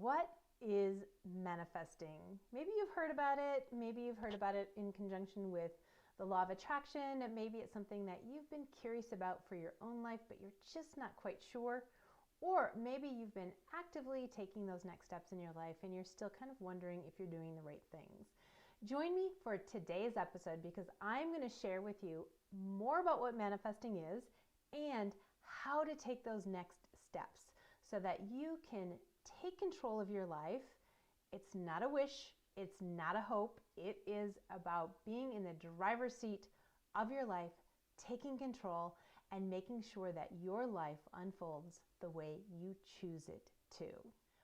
What is manifesting? Maybe you've heard about it. Maybe you've heard about it in conjunction with the law of attraction. Maybe it's something that you've been curious about for your own life, but you're just not quite sure. Or maybe you've been actively taking those next steps in your life and you're still kind of wondering if you're doing the right things. Join me for today's episode because I'm going to share with you more about what manifesting is and how to take those next steps so that you can take control of your life. It's not a wish, it's not a hope. It is about being in the driver's seat of your life, taking control, and making sure that your life unfolds the way you choose it to.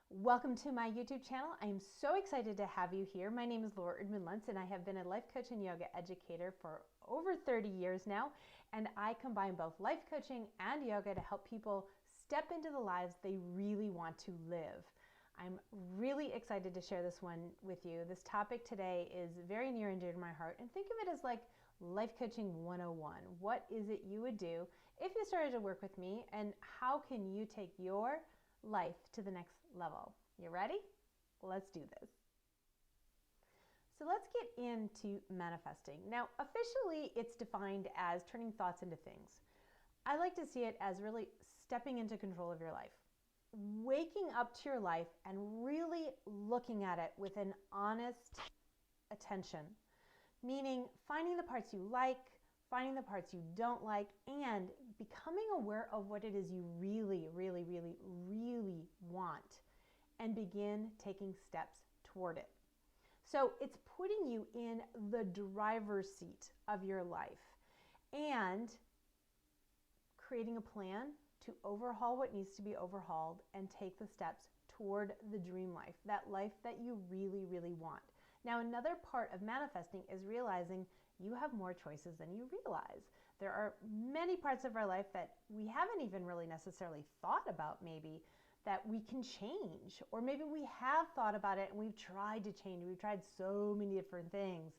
Welcome to my YouTube channel. I am so excited to have you here. My name is Erdman-Luntz and I have been a life coach and yoga educator for over 30 years now. And I combine both life coaching and yoga to help people step into the lives they really want to live. I'm really excited to share this one with you. This topic today is very near and dear to my heart, and think of it as like life coaching 101. What is it you would do if you started to work with me, and how can you take your life to the next level? You ready? Let's do this. So let's get into manifesting. Now, officially, it's defined as turning thoughts into things. I like to see it as really stepping into control of your life, waking up to your life and really looking at it with an honest attention, meaning finding the parts you like, finding the parts you don't like, and becoming aware of what it is you really, really, really, really want and begin taking steps toward it. So it's putting you in the driver's seat of your life and creating a plan to overhaul what needs to be overhauled and take the steps toward the dream life, that life that you really, really want. Now, another part of manifesting is realizing you have more choices than you realize. There are many parts of our life that we haven't even really necessarily thought about, maybe, that we can change. Or maybe we have thought about it and we've tried to change. We've tried so many different things.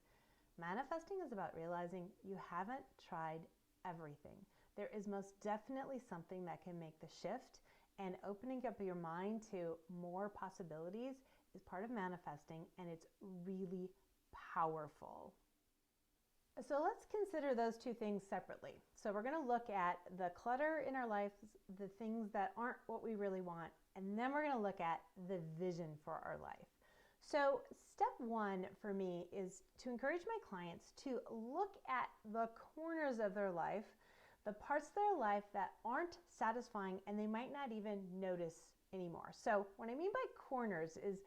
Manifesting is about realizing you haven't tried everything. There is most definitely something that can make the shift, and opening up your mind to more possibilities is part of manifesting, and it's really powerful. So let's consider those two things separately. So we're going to look at the clutter in our lives, the things that aren't what we really want, and then we're going to look at the vision for our life. So step one for me is to encourage my clients to look at the corners of their life, the parts of their life that aren't satisfying and they might not even notice anymore. So what I mean by corners is,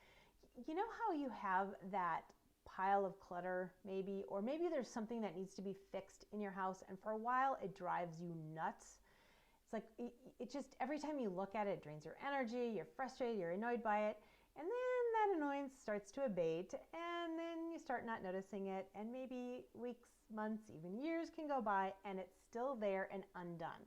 you know how you have that pile of clutter maybe, or maybe there's something that needs to be fixed in your house and for a while it drives you nuts. It's like, it just, every time you look at it, it drains your energy, you're frustrated, you're annoyed by it. And then that annoyance starts to abate, and then you start not noticing it, and maybe weeks, months, even years can go by, and it's still there and undone.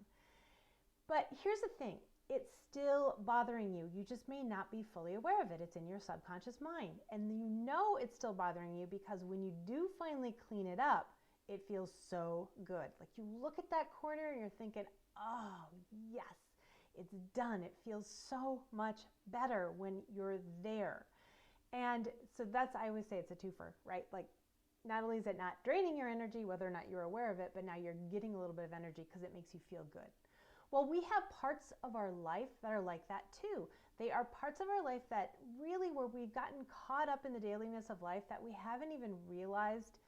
But here's the thing, it's still bothering you. You just may not be fully aware of it. It's in your subconscious mind, and you know it's still bothering you because when you do finally clean it up, it feels so good. Like you look at that corner and you're thinking, oh, yes. It's done. It feels so much better when you're there. And so that's, I always say it's a twofer, right? Like not only is it not draining your energy, whether or not you're aware of it, but now you're getting a little bit of energy because it makes you feel good. Well, we have parts of our life that are like that too. They are parts of our life that really where we've gotten caught up in the dailiness of life that we haven't even realized,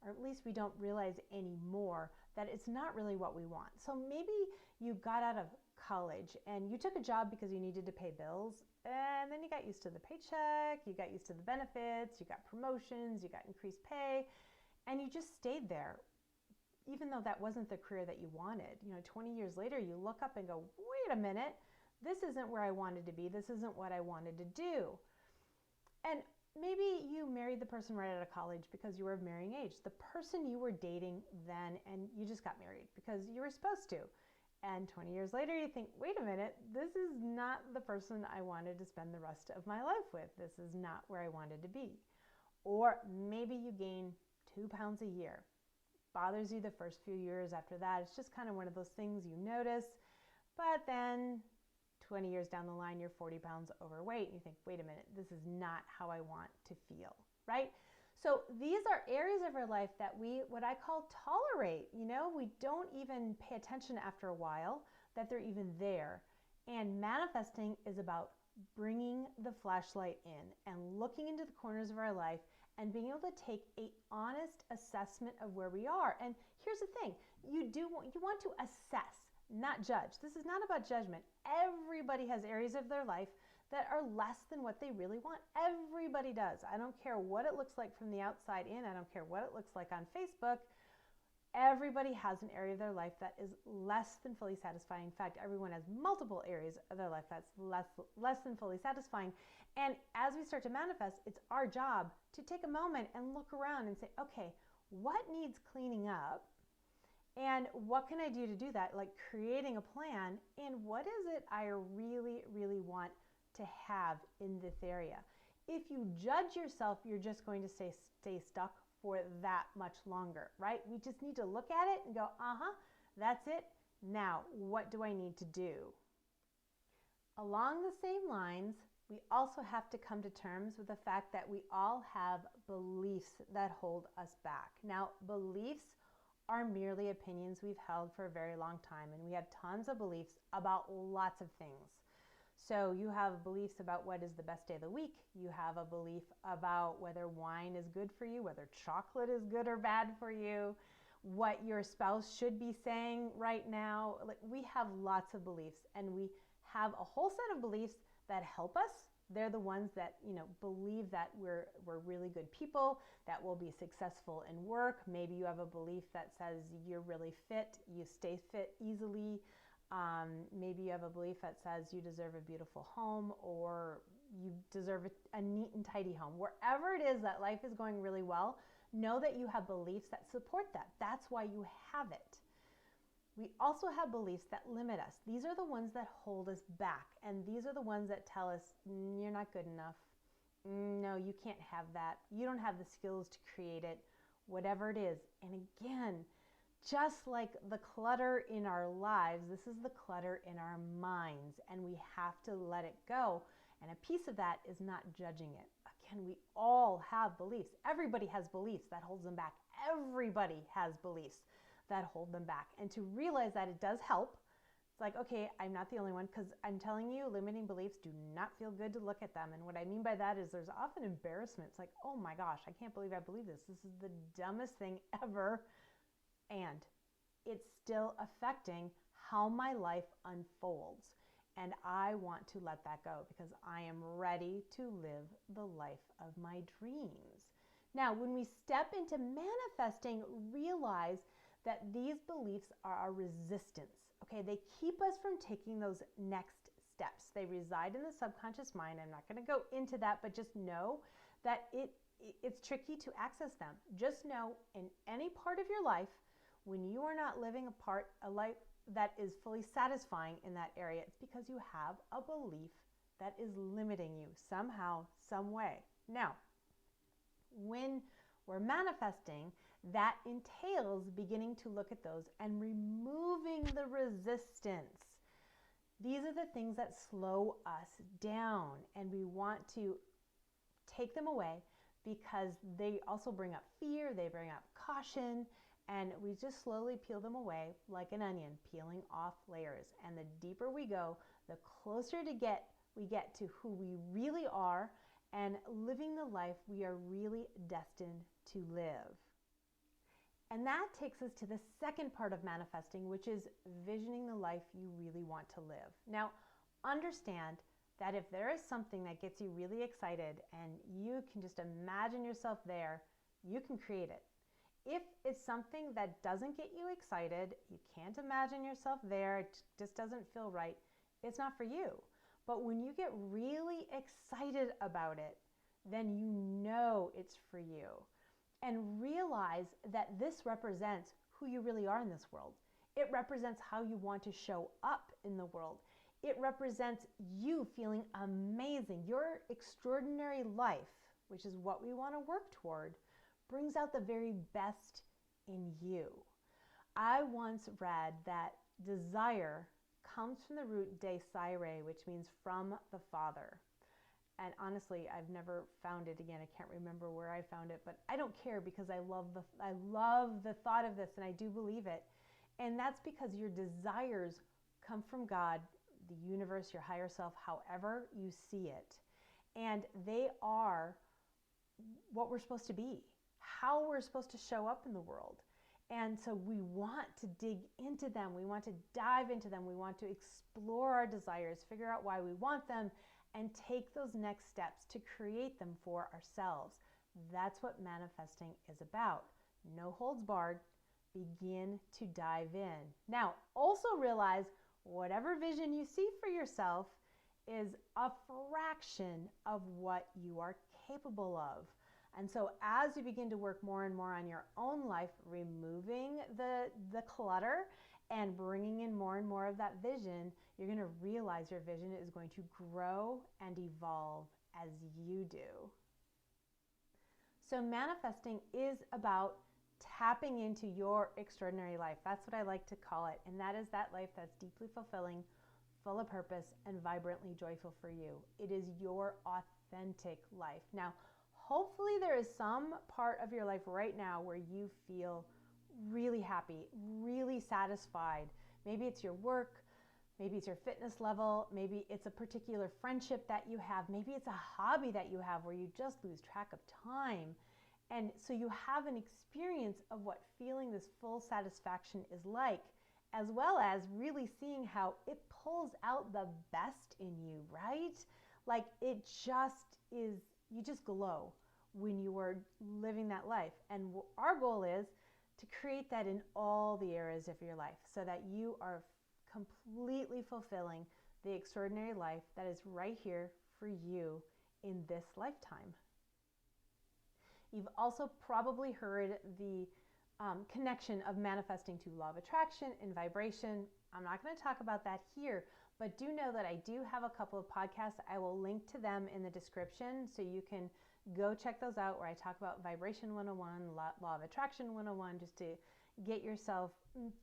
or at least we don't realize anymore, that it's not really what we want. So maybe you got out of college and you took a job because you needed to pay bills, and then you got used to the paycheck, you got used to the benefits, you got promotions, you got increased pay, and you just stayed there even though that wasn't the career that you wanted. 20 years later you look up and go, wait a minute, this isn't where I wanted to be, this isn't what I wanted to do. And maybe you married the person right out of college because you were of marrying age, the person you were dating then, and you just got married because you were supposed to. And 20 years later, you think, wait a minute, this is not the person I wanted to spend the rest of my life with. This is not where I wanted to be. Or maybe you gain 2 pounds a year. Bothers you the first few years after that. It's just kind of one of those things you notice. But then 20 years down the line, you're 40 pounds overweight, and you think, wait a minute, this is not how I want to feel, right? So these are areas of our life that we, what I call tolerate, we don't even pay attention after a while that they're even there. And manifesting is about bringing the flashlight in and looking into the corners of our life and being able to take an honest assessment of where we are. And here's the thing, you want to assess, not judge. This is not about judgment. Everybody has areas of their life that are less than what they really want. Everybody does. I don't care what it looks like from the outside in. I don't care what it looks like on Facebook. Everybody has an area of their life that is less than fully satisfying. In fact, everyone has multiple areas of their life that's less than fully satisfying. And as we start to manifest, it's our job to take a moment and look around and say, okay, what needs cleaning up? And what can I do to do that? Like creating a plan. And what is it I really, really want to have in this area? If you judge yourself, you're just going to stay stuck for that much longer, right? We just need to look at it and go, that's it. Now, what do I need to do? Along the same lines, we also have to come to terms with the fact that we all have beliefs that hold us back. Now, beliefs are merely opinions we've held for a very long time, and we have tons of beliefs about lots of things. So you have beliefs about what is the best day of the week. You have a belief about whether wine is good for you, whether chocolate is good or bad for you, what your spouse should be saying right now. Like, we have lots of beliefs, and we have a whole set of beliefs that help us. They're the ones that, believe that we're really good people, that we'll be successful in work. Maybe you have a belief that says you're really fit, you stay fit easily. Maybe you have a belief that says you deserve a beautiful home, or you deserve a neat and tidy home. Wherever it is that life is going really well, know that you have beliefs that support that. That's why you have it. We also have beliefs that limit us. These are the ones that hold us back, and these are the ones that tell us, you're not good enough. No, you can't have that. You don't have the skills to create it, whatever it is. And again, just like the clutter in our lives, this is the clutter in our minds, and we have to let it go. And a piece of that is not judging it. Again, we all have beliefs. Everybody has beliefs that holds them back. Everybody has beliefs that hold them back. And to realize that it does help. It's like, okay, I'm not the only one, because I'm telling you, limiting beliefs do not feel good to look at them. And what I mean by that is there's often embarrassment. It's like, oh my gosh, I can't believe I believe this. This is the dumbest thing ever. And it's still affecting how my life unfolds. And I want to let that go, because I am ready to live the life of my dreams. Now, when we step into manifesting, realize that these beliefs are our resistance. Okay, they keep us from taking those next steps. They reside in the subconscious mind. I'm not going to go into that, but just know that it's tricky to access them. Just know, in any part of your life, when you are not living a life that is fully satisfying in that area, it's because you have a belief that is limiting you somehow, some way. Now, when we're manifesting, that entails beginning to look at those and removing the resistance. These are the things that slow us down, and we want to take them away because they also bring up fear, they bring up caution, and we just slowly peel them away like an onion, peeling off layers. And the deeper we go, the closer we get to who we really are and living the life we are really destined to live. And that takes us to the second part of manifesting, which is visioning the life you really want to live. Now, understand that if there is something that gets you really excited and you can just imagine yourself there, you can create it. If it's something that doesn't get you excited, you can't imagine yourself there, it just doesn't feel right, it's not for you. But when you get really excited about it, then you know it's for you. And realize that this represents who you really are in this world. It represents how you want to show up in the world. It represents you feeling amazing. Your extraordinary life, which is what we want to work toward, brings out the very best in you. I once read that desire comes from the root desaire, which means from the Father. And honestly, I've never found it again. I can't remember where I found it, but I don't care because I love the thought of this, and I do believe it. And that's because your desires come from God, the universe, your higher self, however you see it. And they are what we're supposed to be, how we're supposed to show up in the world. And so we want to dig into them. We want to dive into them. We want to explore our desires, figure out why we want them, and take those next steps to create them for ourselves. That's what manifesting is about. No holds barred. Begin to dive in. Now, also realize whatever vision you see for yourself is a fraction of what you are capable of. And so as you begin to work more and more on your own life, removing the clutter and bringing in more and more of that vision, you're going to realize your vision is going to grow and evolve as you do. So manifesting is about tapping into your extraordinary life. That's what I like to call it. And that is that life that's deeply fulfilling, full of purpose, and vibrantly joyful for you. It is your authentic life. Now, hopefully there is some part of your life right now where you feel really happy, really satisfied. Maybe it's your work, maybe it's your fitness level, maybe it's a particular friendship that you have, maybe it's a hobby that you have where you just lose track of time. And so you have an experience of what feeling this full satisfaction is like, as well as really seeing how it pulls out the best in you, right? Like it just is, you just glow when you are living that life. And our goal is to create that in all the areas of your life so that you are completely fulfilling the extraordinary life that is right here for you in this lifetime. You've also probably heard the connection of manifesting to law of attraction and vibration. I'm not going to talk about that here, but do know that I do have a couple of podcasts. I will link to them in the description so you can go check those out, where I talk about Vibration 101, Law of Attraction 101, just to get yourself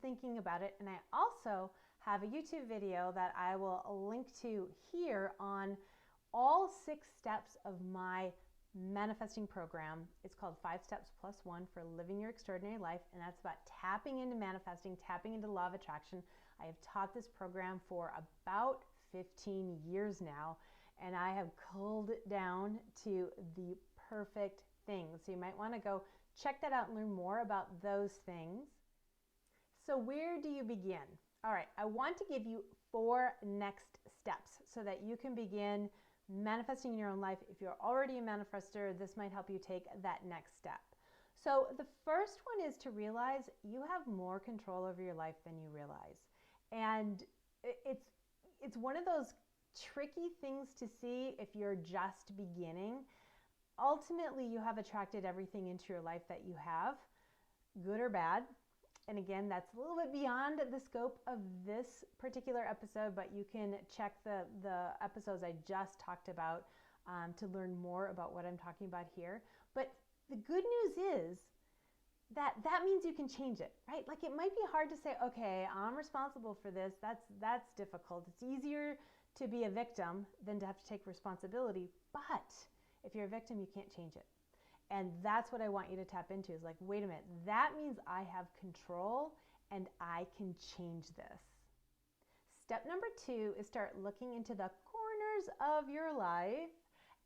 thinking about it. And I also have a YouTube video that I will link to here on all 6 steps of my manifesting program. It's called 5 Steps Plus 1 for Living Your Extraordinary Life, and that's about tapping into manifesting, tapping into law of attraction. I have taught this program for about 15 years now, and I have culled it down to the perfect things. So you might want to go check that out and learn more about those things. So where do you begin? All right, I want to give you 4 next steps so that you can begin manifesting in your own life. If you're already a manifestor, this might help you take that next step. So the first one is to realize you have more control over your life than you realize. And it's one of those tricky things to see if you're just beginning. Ultimately, you have attracted everything into your life that you have, good or bad. And again, that's a little bit beyond the scope of this particular episode, but you can check the episodes I just talked about to learn more about what I'm talking about here. But the good news is that means you can change it, right? Like it might be hard to say, okay, I'm responsible for this. That's difficult. It's easier to be a victim than to have to take responsibility. But if you're a victim, you can't change it. And that's what I want you to tap into, is like, wait a minute, that means I have control and I can change this. Step number 2 is start looking into the corners of your life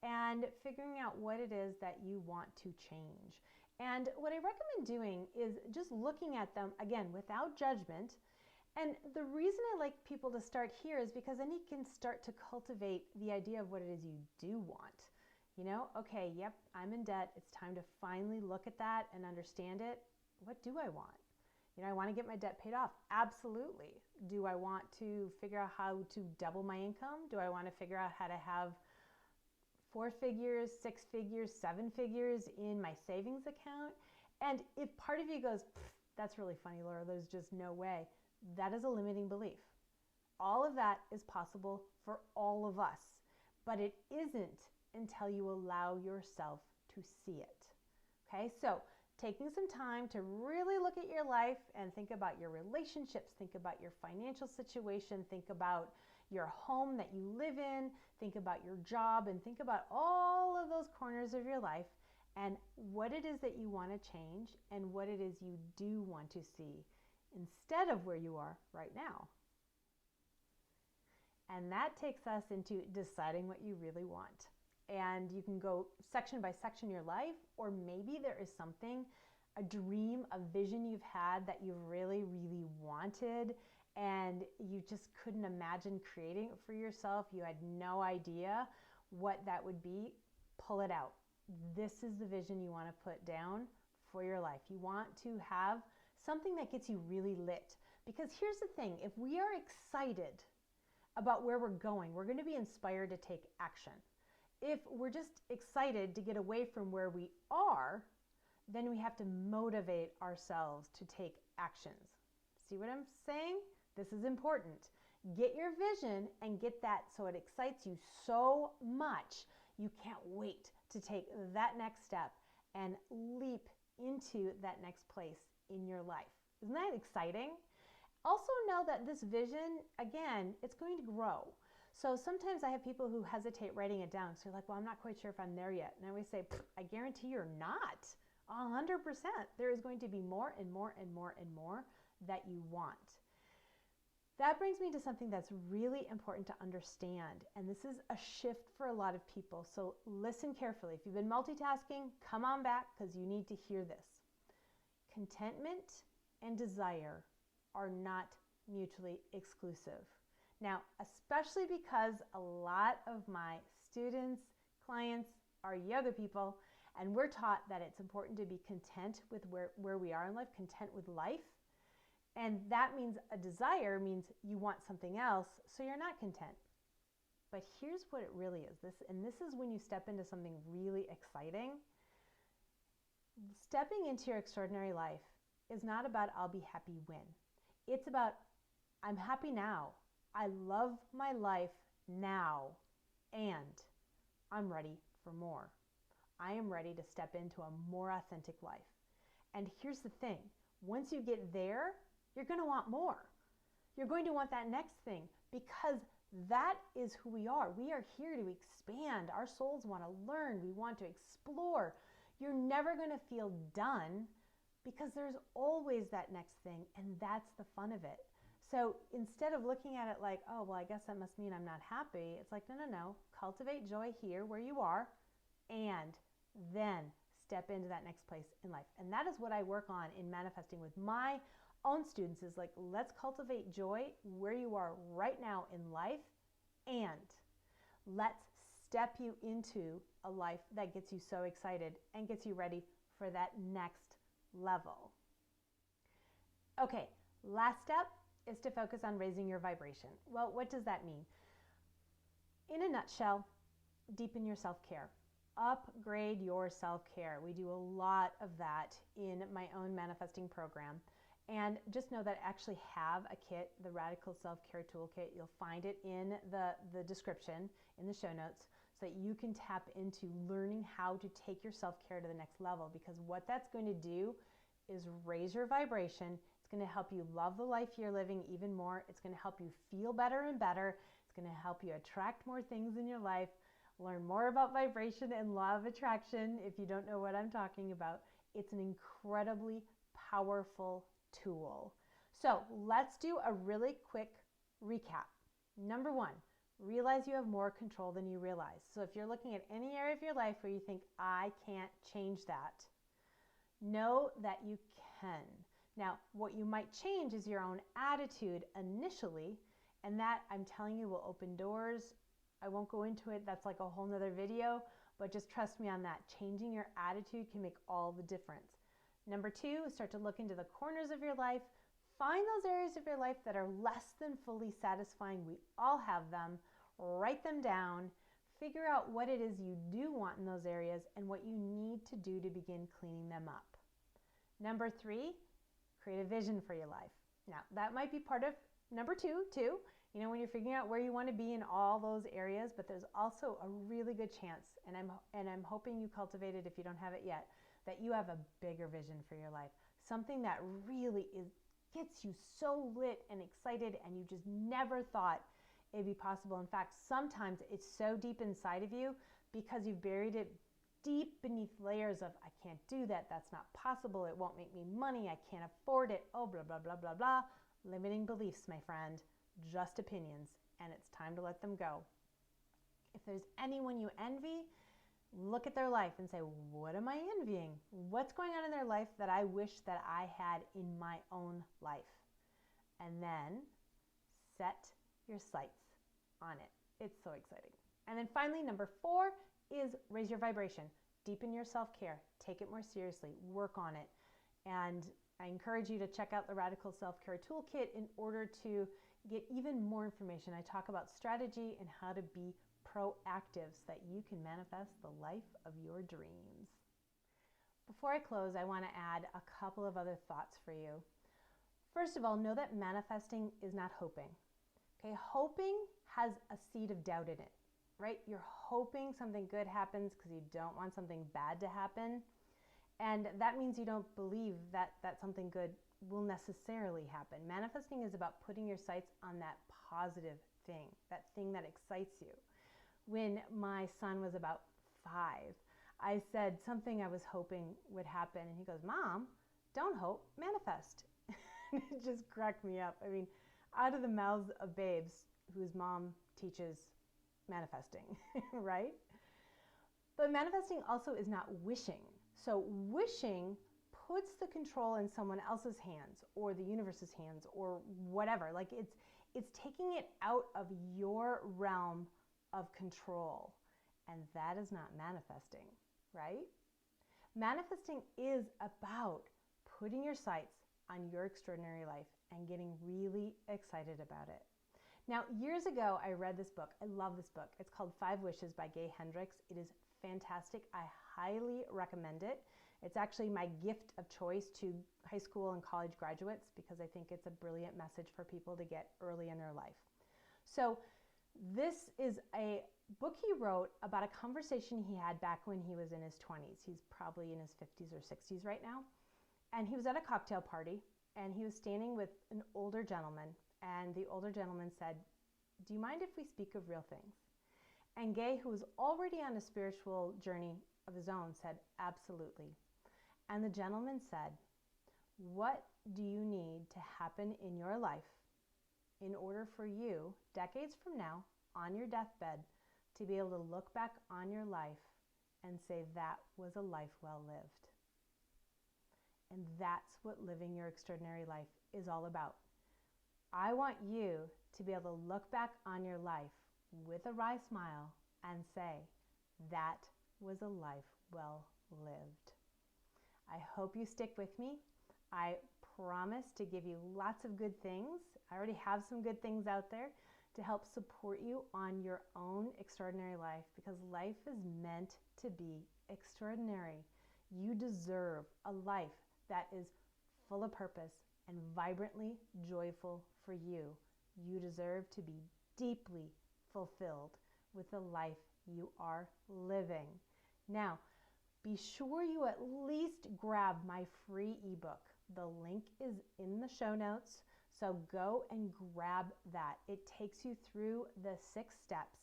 and figuring out what it is that you want to change. And what I recommend doing is just looking at them, again, without judgment. And the reason I like people to start here is because then you can start to cultivate the idea of what it is you do want. You know, okay, yep, I'm in debt. It's time to finally look at that and understand it. What do I want? You know, I want to get my debt paid off. Absolutely. Do I want to figure out how to double my income? Do I want to figure out how to have 4 figures, 6 figures, 7 figures in my savings account? And if part of you goes, that's really funny, Laura, there's just no way, that is a limiting belief. All of that is possible for all of us, but it isn't until you allow yourself to see it. Okay, so taking some time to really look at your life and think about your relationships, think about your financial situation, think about your home that you live in, think about your job, and think about all of those corners of your life and what it is that you want to change and what it is you do want to see instead of where you are right now. And that takes us into deciding what you really want. And you can go section by section your life, or maybe there is something, a dream, a vision you've had that you really, really wanted and you just couldn't imagine creating it for yourself. You had no idea what that would be. Pull it out. This is the vision you want to put down for your life. You want to have something that gets you really lit. Because here's the thing, if we are excited about where we're going to be inspired to take action. If we're just excited to get away from where we are, then we have to motivate ourselves to take actions. See what I'm saying? This is important. Get your vision and get that so it excites you so much you can't wait to take that next step and leap into that next place in your life. Isn't that exciting? Also know that this vision, again, it's going to grow. So sometimes I have people who hesitate writing it down. So they're like, well, I'm not quite sure if I'm there yet. And I always say, I guarantee you're not. 100%. There is going to be more and more and more and more that you want. That brings me to something that's really important to understand. And this is a shift for a lot of people. So listen carefully. If you've been multitasking, come on back because you need to hear this. Contentment and desire are not mutually exclusive. Now, especially because a lot of my students, clients are yoga people, and we're taught that it's important to be content with where we are in life, content with life. And that means a desire means you want something else, so you're not content. But here's what it really is. This is when you step into something really exciting. Stepping into your extraordinary life is not about I'll be happy when. It's about I'm happy now. I love my life now, and I'm ready for more. I am ready to step into a more authentic life. And here's the thing. Once you get there, you're going to want more. You're going to want that next thing because that is who we are. We are here to expand. Our souls want to learn. We want to explore. You're never going to feel done because there's always that next thing, and that's the fun of it. So instead of looking at it like, oh, well, I guess that must mean I'm not happy, it's like, no. Cultivate joy here where you are, and then step into that next place in life. And that is what I work on in manifesting with my own students is like, let's cultivate joy where you are right now in life, and let's step you into a life that gets you so excited and gets you ready for that next level. Okay, last step is to focus on raising your vibration. Well, what does that mean? In a nutshell, deepen your self-care. Upgrade your self-care. We do a lot of that in my own manifesting program. And just know that I actually have a kit, the Radical Self-Care Toolkit. You'll find it in the description, in the show notes, so that you can tap into learning how to take your self-care to the next level. Because what that's going to do is raise your vibration. It's going to help you love the life you're living even more. It's going to help you feel better and better. It's going to help you attract more things in your life. Learn more about vibration and law of attraction if you don't know what I'm talking about. It's an incredibly powerful tool. So let's do a really quick recap. Number one, realize you have more control than you realize. So if you're looking at any area of your life where you think, I can't change that, know that you can. Now, what you might change is your own attitude initially, and that, I'm telling you, will open doors. I won't go into it. That's like a whole nother video, but just trust me on that. Changing your attitude can make all the difference. Number two, start to look into the corners of your life. Find those areas of your life that are less than fully satisfying. We all have them. Write them down. Figure out what it is you do want in those areas and what you need to do to begin cleaning them up. Number three, create a vision for your life. Now, that might be part of number two, too. You know, when you're figuring out where you want to be in all those areas, but there's also a really good chance, and I'm hoping you cultivate it if you don't have it yet, that you have a bigger vision for your life, something that really gets you so lit and excited and you just never thought it'd be possible. In fact, sometimes it's so deep inside of you because you've buried it deep beneath layers of, I can't do that, that's not possible, it won't make me money, I can't afford it, oh, blah, blah, blah, blah, blah. Limiting beliefs, my friend, just opinions, and it's time to let them go. If there's anyone you envy, look at their life and say, what am I envying? What's going on in their life that I wish that I had in my own life? And then set your sights on it. It's so exciting. And then finally, number 4 is raise your vibration. Deepen your self-care. Take it more seriously. Work on it. And I encourage you to check out the Radical Self-Care Toolkit in order to get even more information. I talk about strategy and how to be proactive so that you can manifest the life of your dreams. Before I close, I want to add a couple of other thoughts for you. First of all, know that manifesting is not hoping. Okay, hoping has a seed of doubt in it, right? You're hoping something good happens because you don't want something bad to happen. And that means you don't believe that something good will necessarily happen. Manifesting is about putting your sights on that positive thing, that thing that excites you. When my son was about 5, I said something I was hoping would happen. And he goes, Mom, don't hope, manifest. It just cracked me up. I mean, out of the mouths of babes whose mom teaches manifesting, right? But manifesting also is not wishing. So wishing puts the control in someone else's hands or the universe's hands or whatever. Like it's taking it out of your realm of control. And that is not manifesting, right? Manifesting is about putting your sights on your extraordinary life and getting really excited about it. Now, years ago, I read this book. I love this book. It's called 5 Wishes by Gay Hendricks. It is fantastic. I highly recommend it. It's actually my gift of choice to high school and college graduates because I think it's a brilliant message for people to get early in their life. So this is a book he wrote about a conversation he had back when he was in his 20s. He's probably in his 50s or 60s right now. And he was at a cocktail party and he was standing with an older gentleman. And the older gentleman said, do you mind if we speak of real things? And Gay, who was already on a spiritual journey of his own, said, absolutely. And the gentleman said, what do you need to happen in your life in order for you, decades from now, on your deathbed, to be able to look back on your life and say that was a life well lived? And that's what living your extraordinary life is all about. I want you to be able to look back on your life with a wry smile and say, that was a life well lived. I hope you stick with me. I promise to give you lots of good things. I already have some good things out there to help support you on your own extraordinary life because life is meant to be extraordinary. You deserve a life that is full of purpose and vibrantly joyful for you. You deserve to be deeply fulfilled with the life you are living. Now, be sure you at least grab my free ebook. The link is in the show notes, so go and grab that. It takes you through the 6 steps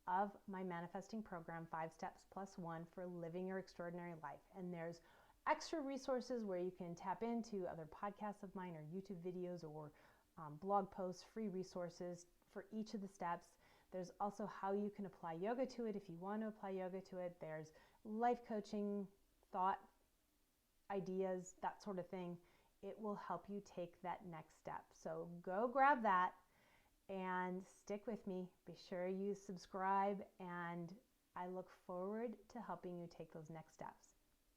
of my manifesting program, 5 steps plus 1 for living your extraordinary life. And there's extra resources where you can tap into other podcasts of mine or YouTube videos or blog posts, free resources for each of the steps. There's also how you can apply yoga to it if you want to apply yoga to it. There's life coaching, thought, ideas, that sort of thing. It will help you take that next step. So go grab that and stick with me. Be sure you subscribe, and I look forward to helping you take those next steps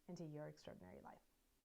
into your extraordinary life.